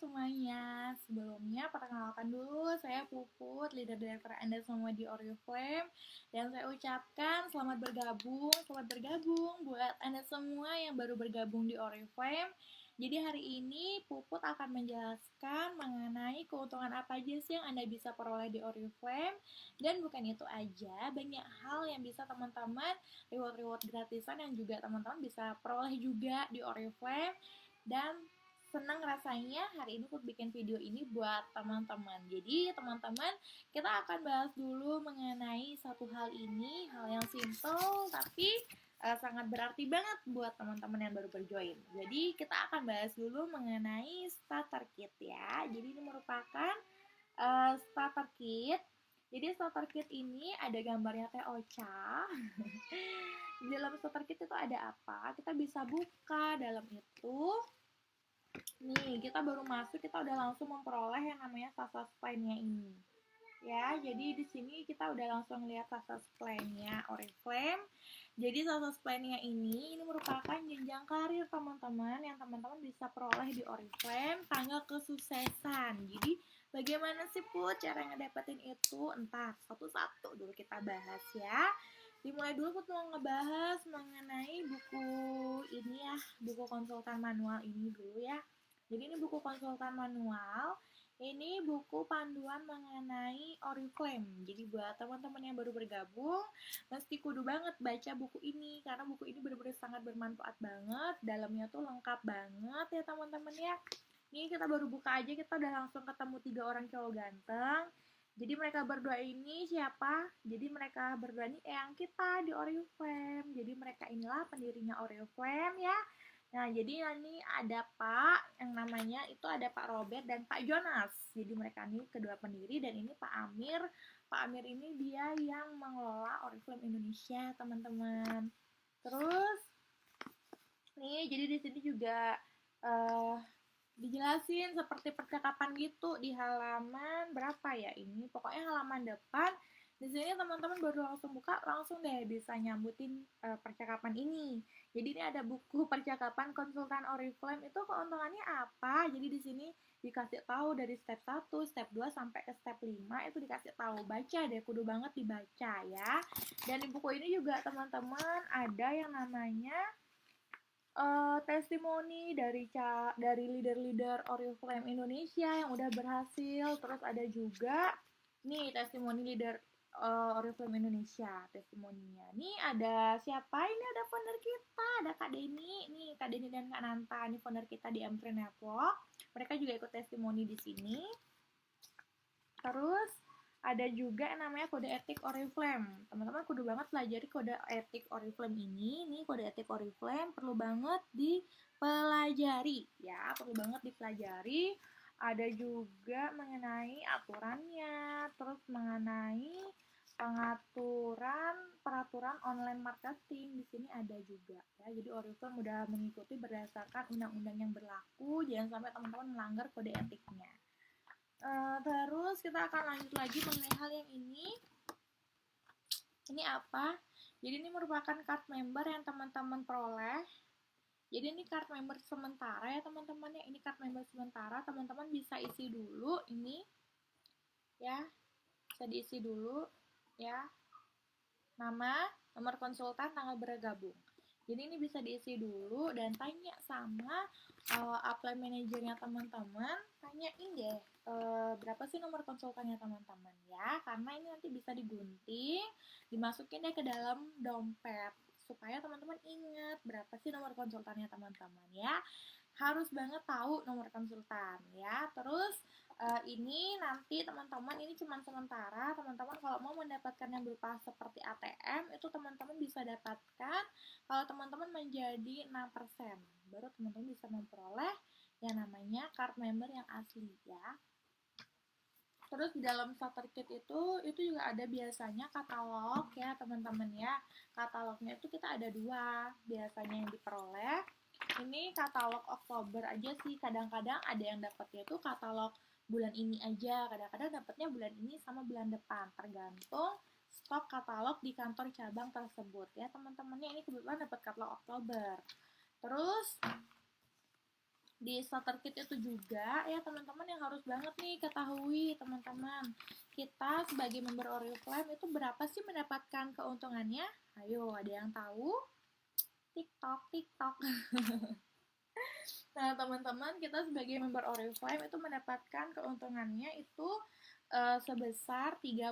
semuanya. Sebelumnya perkenalkan dulu, saya Puput, leader director Anda semua di Oriflame. Dan saya ucapkan selamat bergabung buat Anda semua yang baru bergabung di Oriflame. Jadi hari ini Puput akan menjelaskan mengenai keuntungan apa aja sih yang Anda bisa peroleh di Oriflame. Dan bukan itu aja, banyak hal yang bisa teman-teman, reward-reward gratisan yang juga teman-teman bisa peroleh juga di Oriflame. Dan senang rasanya hari ini Put bikin video ini buat teman-teman. Jadi teman-teman, kita akan bahas dulu mengenai satu hal ini, hal yang simple tapi sangat berarti banget buat teman-teman yang baru berjoin. Jadi kita akan bahas dulu mengenai starter kit ya. Jadi ini merupakan starter kit. Jadi starter kit ini ada gambarnya Teh Ocha. Di dalam starter kit itu ada apa? Kita bisa buka dalam itu. Nih, kita baru masuk, kita udah langsung memperoleh yang namanya Sasa Spline-nya ini. Ya, jadi di sini kita udah langsung lihat Sasa Spline-nya Oriflame. Jadi Sasa Spline-nya ini merupakan jenjang karir teman-teman yang teman-teman bisa peroleh di Oriflame tanggal kesuksesan. Jadi bagaimana sih Put cara ngedapetin itu? Entar satu-satu dulu kita bahas ya. Dimulai dulu Put mau ngebahas mengenai buku ini ya, buku konsultan manual ini dulu ya. Jadi ini buku konsultan manual. Ini buku panduan mengenai Oriflame. Jadi buat teman-teman yang baru bergabung, mesti kudu banget baca buku ini karena buku ini benar-benar sangat bermanfaat banget. Dalamnya tuh lengkap banget ya teman-teman ya. Nih kita baru buka aja kita udah langsung ketemu 3 orang cowok ganteng. Jadi mereka berdua ini siapa? Jadi mereka berdua ini yang kita di Oriflame. Jadi mereka inilah pendirinya Oriflame ya. Nah, jadi ini ada Pak yang namanya itu ada Pak Robert dan Pak Jonas. Jadi mereka ini kedua pendiri dan ini Pak Amir. Pak Amir ini dia yang mengelola Oriflame Indonesia, teman-teman. Terus nih, jadi di sini juga dijelasin seperti percakapan gitu di halaman berapa ya ini? Pokoknya halaman depan. Di sini teman-teman baru langsung buka, langsung deh bisa nyambutin percakapan ini. Jadi ini ada buku percakapan konsultan Oriflame itu keuntungannya apa? Jadi di sini dikasih tahu dari step 1, step 2 sampai ke step 5 itu dikasih tahu. Baca deh, kudu banget dibaca ya. Dan di buku ini juga teman-teman ada yang namanya testimoni dari leader-leader Oriflame Indonesia yang udah berhasil. Terus ada juga nih testimoni leader Oriflame Indonesia testimoninya. Nih ada siapa? Ini ada founder kita, ada Kak Deni. Nih Kak Deni dan Kak Nanta, ini founder kita di M3 Network. Mereka juga ikut testimoni di sini. Terus ada juga yang namanya kode etik Oriflame. Teman-teman kudu banget pelajari kode etik Oriflame ini. Nih kode etik Oriflame perlu banget dipelajari ya, perlu banget dipelajari. Ada juga mengenai aturannya, terus mengenai peraturan online marketing di sini ada juga ya. Jadi Oriflame udah mengikuti berdasarkan undang-undang yang berlaku, jangan sampai teman-teman melanggar kode etiknya. Terus kita akan lanjut lagi mengenai hal yang ini. Ini apa? Jadi ini merupakan card member yang teman-teman peroleh. Jadi ini card member sementara ya teman-teman ya. Ini card member sementara, teman-teman bisa isi dulu ini ya. Bisa diisi dulu ya. Nama, nomor konsultan, tanggal bergabung. Jadi ini bisa diisi dulu dan tanya sama upline manajernya teman-teman, tanyain deh berapa sih nomor konsultannya teman-teman ya, karena ini nanti bisa digunting, dimasukin deh ke dalam dompet supaya teman-teman ingat berapa sih nomor konsultannya teman-teman ya. Harus banget tahu nomor konsultan ya. Terus ini nanti teman-teman ini cuma sementara. Teman-teman kalau mau mendapatkan yang berupa seperti ATM itu teman-teman bisa dapatkan kalau teman-teman menjadi 6%. Baru teman-teman bisa memperoleh yang namanya card member yang asli ya. Terus di dalam starter kit itu juga ada biasanya katalog ya teman-teman ya. Katalognya itu kita ada 2 biasanya yang diperoleh. Ini katalog Oktober aja sih, kadang-kadang ada yang dapatnya itu katalog bulan ini aja, kadang-kadang dapatnya bulan ini sama bulan depan, tergantung stok katalog di kantor cabang tersebut ya teman-temannya. Ini kebetulan dapat katalog Oktober. Terus Di starter kit itu juga ya teman-teman yang harus banget nih ketahui teman-teman. Kita sebagai member Oriflame itu berapa sih mendapatkan keuntungannya? Ayo, ada yang tahu? TikTok, TikTok. Nah, teman-teman, kita sebagai member Oriflame itu mendapatkan keuntungannya itu sebesar 30%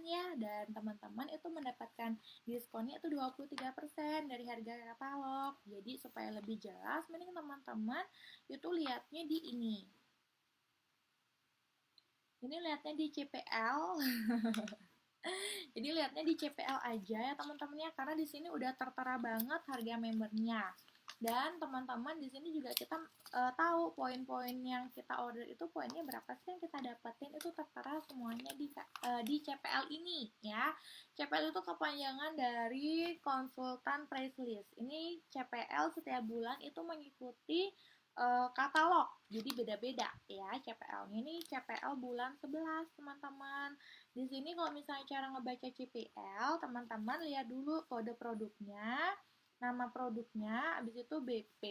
ya, dan teman-teman itu mendapatkan diskonnya itu 23% dari harga katalog. Jadi supaya lebih jelas, mending teman-teman itu lihatnya di ini. Ini lihatnya di CPL. Jadi lihatnya di CPL aja ya teman-temannya, karena di sini udah tertera banget harga membernya. Dan teman-teman di sini juga kita tahu poin-poin yang kita order itu poinnya berapa sih yang kita dapetin, itu tertera semuanya di CPL ini ya. CPL itu kepanjangan dari konsultan price list. Ini CPL setiap bulan itu mengikuti katalog, jadi beda-beda ya CPL-nya. Ini CPL bulan 11 teman-teman. Di sini kalau misalnya cara ngebaca CPL, teman-teman lihat dulu kode produknya, nama produknya, habis itu BP,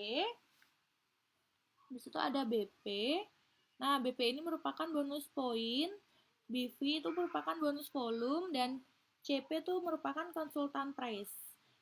habis itu ada BP. Nah, BP ini merupakan bonus poin, BV itu merupakan bonus volume, dan CP itu merupakan konsultan price.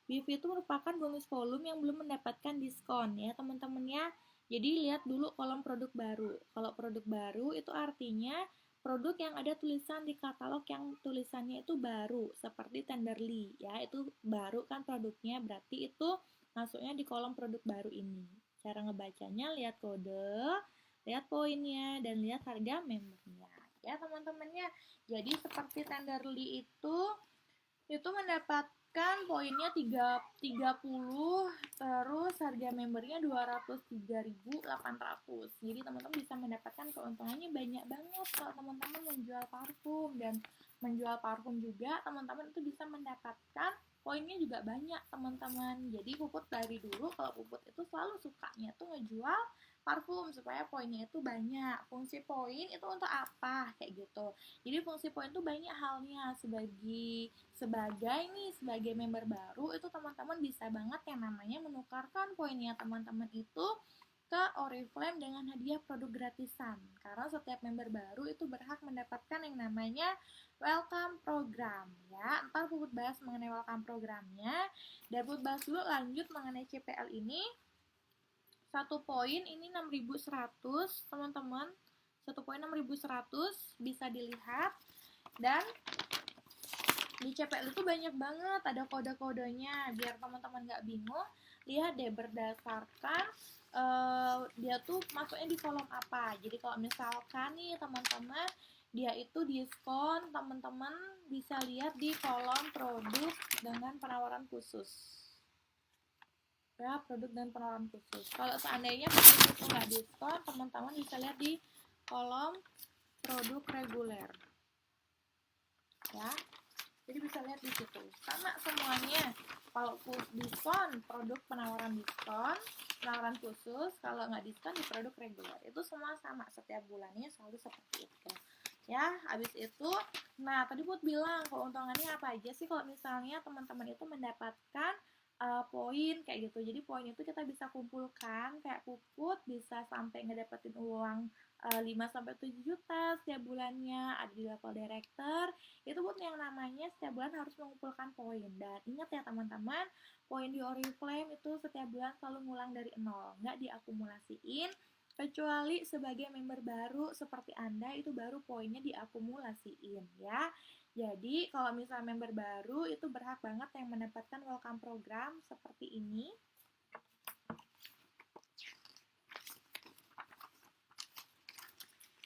BV itu merupakan bonus volume yang belum mendapatkan diskon ya teman-teman ya. Jadi lihat dulu kolom produk baru. Kalau produk baru itu artinya produk yang ada tulisan di katalog yang tulisannya itu baru, seperti Tenderly ya, itu baru kan produknya, berarti itu masuknya di kolom produk baru ini. Cara ngebacanya lihat kode, lihat poinnya, dan lihat harga membernya ya teman-temannya. Jadi seperti Tenderly itu mendapatkan poinnya 30, terus harga membernya 203.800. Jadi teman-teman bisa mendapatkan keuntungannya banyak banget kalau teman-teman menjual parfum. Dan menjual parfum juga teman-teman itu bisa mendapatkan poinnya juga banyak teman-teman. Jadi Puput dari dulu kalau Puput itu selalu sukanya tuh ngejual parfum supaya poinnya itu banyak. Fungsi poin itu untuk apa kayak gitu. Jadi fungsi poin itu banyak halnya. Sebagai member baru itu teman-teman bisa banget yang namanya menukarkan poinnya teman-teman itu ke Oriflame dengan hadiah produk gratisan. Karena setiap member baru itu berhak mendapatkan yang namanya welcome program ya. Ntar Puput bahas mengenai welcome programnya. Dan Puput bahas dulu lanjut mengenai CPL ini. Satu poin ini 6.100 teman-teman. Satu poin 6.100 bisa dilihat. Dan di CPL itu banyak banget, ada kode-kodenya. Biar teman-teman nggak bingung, lihat deh berdasarkan dia tuh masuknya di kolom apa. Jadi kalau misalkan nih teman-teman dia itu diskon, teman-teman bisa lihat di kolom produk dengan penawaran khusus ya, produk dan penawaran khusus. Kalau seandainya produk itu nggak diskon, teman-teman bisa lihat di kolom produk reguler ya. Jadi bisa lihat di situ. Sama semuanya. Kalau diskon, produk penawaran diskon, penawaran khusus. Kalau nggak diskon di produk reguler. Itu semua sama setiap bulannya selalu seperti itu. Ya, habis itu, nah tadi Put bilang keuntungannya apa aja sih kalau misalnya teman-teman itu mendapatkan poin kayak gitu. Jadi poin itu kita bisa kumpulkan kayak Puput bisa sampai ngedapetin uang 5-7 juta setiap bulannya. Ada di level director itu buat yang namanya setiap bulan harus mengumpulkan poin. Dan ingat ya teman-teman, poin di Oriflame itu setiap bulan selalu ngulang dari nol, nggak diakumulasiin, kecuali sebagai member baru seperti Anda itu baru poinnya diakumulasiin ya. Jadi kalau misalnya member baru itu berhak banget yang mendapatkan welcome program seperti ini.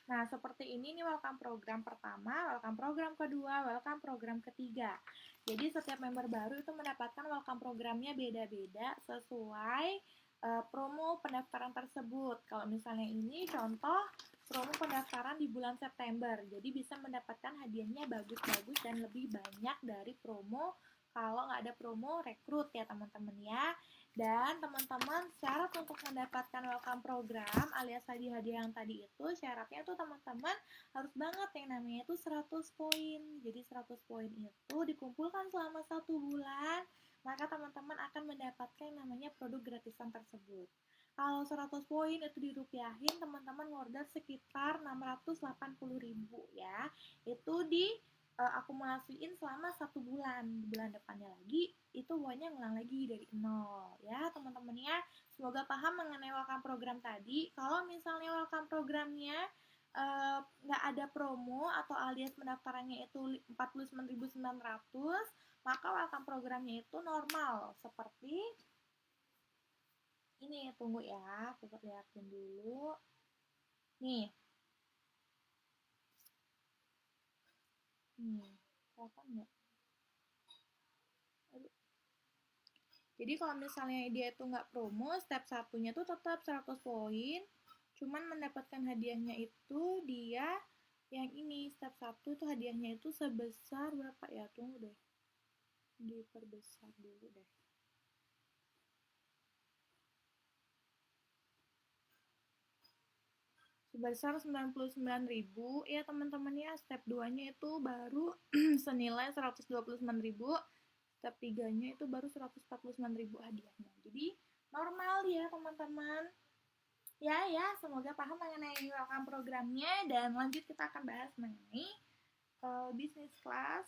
Nah, seperti ini nih welcome program pertama, welcome program kedua, welcome program ketiga. Jadi setiap member baru itu mendapatkan welcome programnya beda-beda sesuai promo pendaftaran tersebut. Kalau misalnya ini contoh promo pendaftaran di bulan September, jadi bisa mendapatkan hadiahnya bagus-bagus dan lebih banyak dari promo kalau nggak ada promo rekrut ya teman-teman ya. Dan teman-teman syarat untuk mendapatkan welcome program alias hadiah-hadiah yang tadi itu syaratnya tuh teman-teman harus banget yang namanya itu 100 poin. Jadi 100 poin itu dikumpulkan selama 1 bulan, maka teman-teman akan mendapatkan yang namanya produk gratisan tersebut. Kalau 100 poin itu dirupiahin, teman-teman order sekitar 680.000 ya. Itu di akumulasiin selama 1 bulan. Bulan depannya lagi itu uangnya ngulang lagi dari nol ya teman-teman ya. Semoga paham mengenai welcome program tadi. Kalau misalnya welcome programnya nggak ada promo atau alias pendaftarannya itu 49.900, maka welcome programnya itu normal seperti ini. Tunggu ya, aku liatin dulu nih. Kelihatan nggak? Jadi kalau misalnya dia itu nggak promo, step satunya tuh tetap 100 poin, cuman mendapatkan hadiahnya itu dia yang ini, step 1 tuh hadiahnya itu sebesar berapa ya? Tunggu deh, diperbesar dulu deh. Sebesar 99.000 ya teman-teman ya. Step 2-nya itu baru senilai 129.000. Step 3-nya itu baru 149.000 hadiahnya. Jadi normal ya teman-teman. Ya, semoga paham mengenai welcome programnya. Dan lanjut kita akan bahas mengenai business class.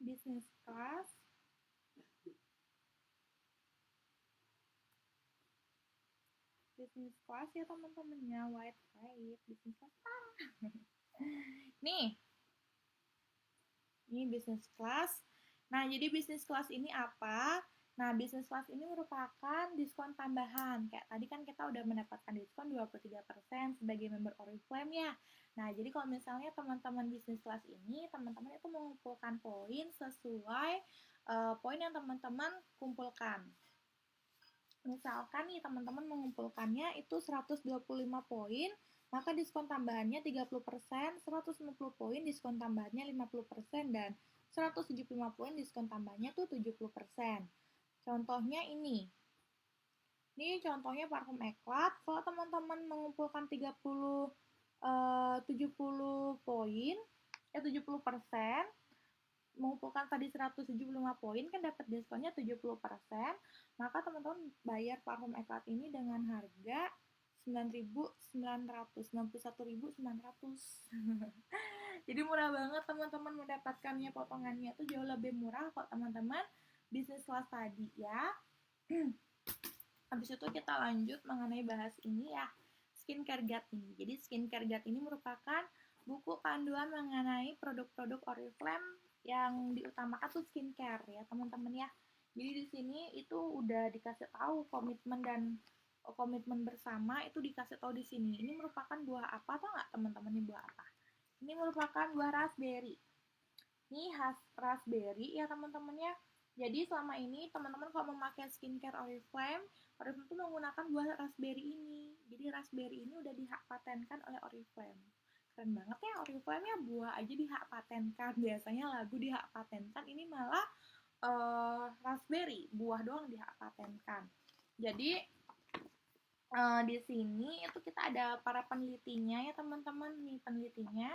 Business class ya teman-temannya. White business class. Nih, ini business class. Nah, jadi business class ini apa? Nah, business class ini merupakan diskon tambahan. Kayak tadi kan kita udah mendapatkan diskon 23% sebagai member Oriflame ya. Nah, jadi kalau misalnya teman-teman business class ini, teman-teman itu mengumpulkan poin sesuai poin yang teman-teman kumpulkan. Misalkan nih teman-teman mengumpulkannya itu 125 poin, maka diskon tambahannya 30%, 150 poin diskon tambahannya 50%, dan 175 poin diskon tambahannya tuh 70%. Contohnya ini. Ini contohnya parfum Eclat. Kalau teman-teman mengumpulkan 70 poin, 70%, mengumpulkan tadi 175 poin kan dapat diskonnya 70%, maka teman-teman bayar parfum Eclat ini dengan harga 91.900. Jadi murah banget teman-teman mendapatkannya, potongannya tuh jauh lebih murah kok teman-teman bisnis kelas tadi ya. Habis itu kita lanjut mengenai bahas ini ya, skincare guide ini. Jadi skincare guide ini merupakan buku panduan mengenai produk-produk Oriflame yang diutamakan tuh skincare ya teman-teman ya. Jadi di sini itu udah dikasih tahu komitmen bersama itu dikasih tahu di sini. Ini merupakan buah apa tau nggak teman-teman? Ini buah apa? Ini merupakan buah raspberry. Ini raspberry ya teman-teman ya. Jadi selama ini teman-teman kalau memakai skincare Oriflame itu menggunakan buah raspberry ini. Jadi raspberry ini udah dihak patenkan oleh Oriflame. Keren banget ya Oriflame ya, buah aja dihak patenkan. Biasanya lagu dihak patenkan, ini malah raspberry, buah doang dihak patenkan. Jadi di sini itu kita ada para penelitinya ya teman-teman. Nih penelitinya.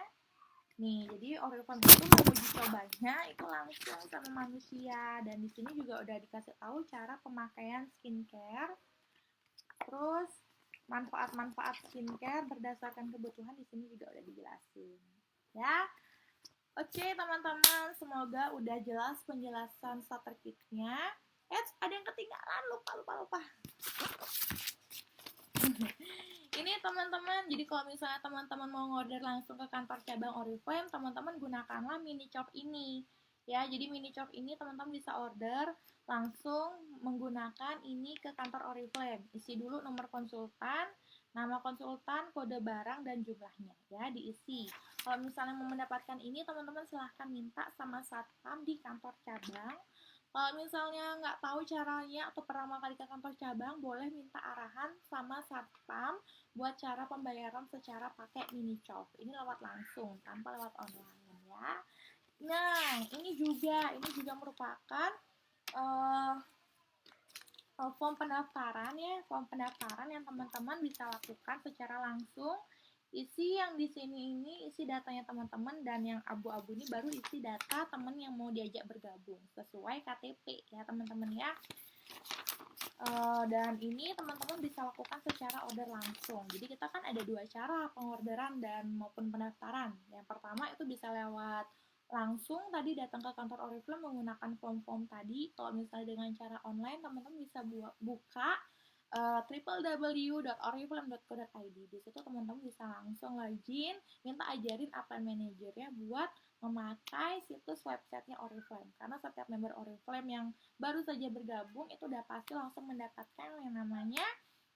Nih, jadi Oriflame itu menguji cobanya itu langsung sama manusia, dan di sini juga udah dikasih tahu cara pemakaian skincare, terus manfaat-manfaat skincare berdasarkan kebutuhan di sini juga udah dijelasin. Ya, oke teman-teman, semoga udah jelas penjelasan starter kitnya. Ada yang ketinggalan, lupa. Ini teman-teman, jadi kalau misalnya teman-teman mau ngorder langsung ke kantor cabang Oriflame, teman-teman gunakanlah mini shop ini ya. Jadi mini shop ini teman-teman bisa order langsung menggunakan ini ke kantor Oriflame. Isi dulu nomor konsultan, nama konsultan, kode barang, dan jumlahnya ya, diisi. Kalau misalnya mau mendapatkan ini, teman-teman silahkan minta sama satpam di kantor cabang. Kalau misalnya nggak tahu caranya atau pertama kali ke kantor cabang, boleh minta arahan sama satpam buat cara pembayaran secara pakai mini shop. Ini lewat langsung, tanpa lewat online ya. Nah, ini juga merupakan form pendaftaran ya, form pendaftaran yang teman-teman bisa lakukan secara langsung. Isi yang di sini ini isi datanya teman-teman, dan yang abu-abu ini baru isi data teman yang mau diajak bergabung sesuai KTP ya teman-teman ya. Dan ini teman-teman bisa lakukan secara order langsung. Jadi kita kan ada dua cara pengorderan dan maupun pendaftaran. Yang pertama itu bisa lewat langsung tadi datang ke kantor Oriflame menggunakan form-form tadi. Kalau misalnya dengan cara online teman-teman bisa buka www.oriflame.co.id. Di situ teman-teman bisa langsung login, minta ajarin upline manajernya buat memakai situs websitenya Oriflame. Karena setiap member Oriflame yang baru saja bergabung itu udah pasti langsung mendapatkan yang namanya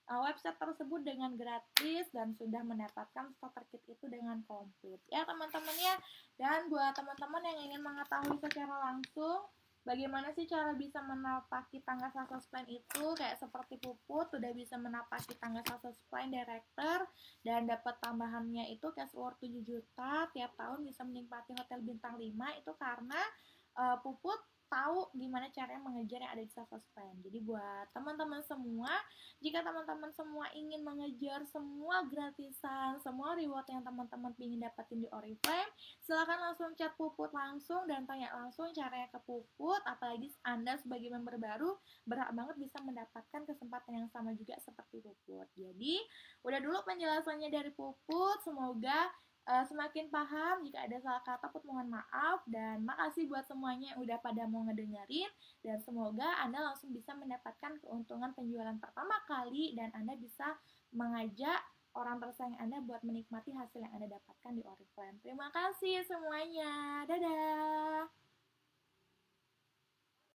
website tersebut dengan gratis dan sudah mendapatkan starter kit itu dengan komplit ya teman-teman ya. Dan buat teman-teman yang ingin mengetahui secara langsung bagaimana sih cara bisa menapaki tangga success plan itu, kayak seperti Puput udah bisa menapaki tangga success plan director dan dapat tambahannya itu cash reward 7 juta tiap tahun, bisa menikmati hotel bintang 5 itu karena Puput tahu gimana caranya mengejar yang ada di success plan. Jadi buat teman-teman semua, jika teman-teman semua ingin mengejar semua gratisan, semua reward yang teman-teman ingin dapetin di Oriflame, silakan langsung chat Puput langsung dan tanya langsung caranya ke Puput. Apalagi Anda sebagai member baru berhak banget bisa mendapatkan kesempatan yang sama juga seperti Puput. Jadi udah dulu penjelasannya dari Puput, semoga semakin paham. Jika ada salah kata Put mohon maaf, dan makasih buat semuanya yang udah pada mau ngedengerin, dan semoga Anda langsung bisa mendapatkan keuntungan penjualan pertama kali dan Anda bisa mengajak orang tersayang Anda buat menikmati hasil yang Anda dapatkan di Oriflame. Terima kasih semuanya. Dadah.